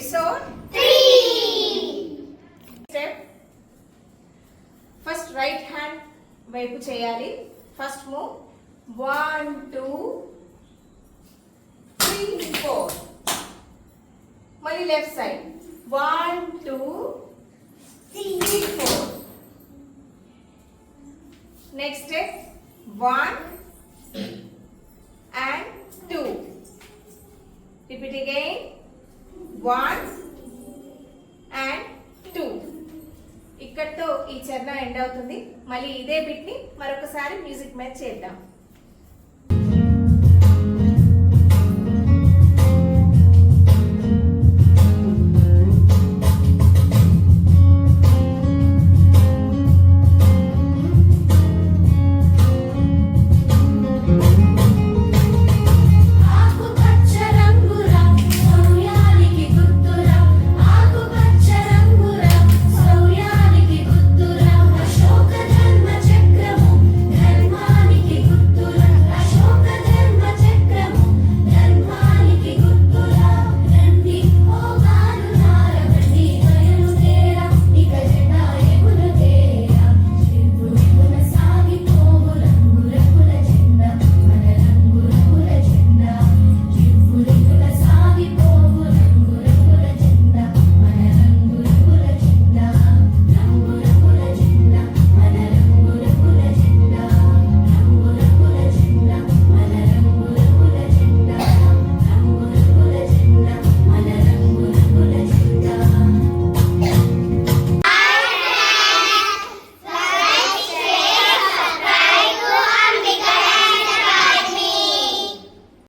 episode 3. Step. First right hand వైపు చేయాలి. First move 1 2 3 4. మళ్ళీ left side 1 2 3 4. Next step 1 and 2. Repeat again 1 and 2. ఇక్కడతో ఈ చరణం ఎండ్ అవుతుంది. మళ్ళీ ఇదే బిట్ ని మరొకసారి మ్యూజిక్ మ్యాచ్ చేద్దాం.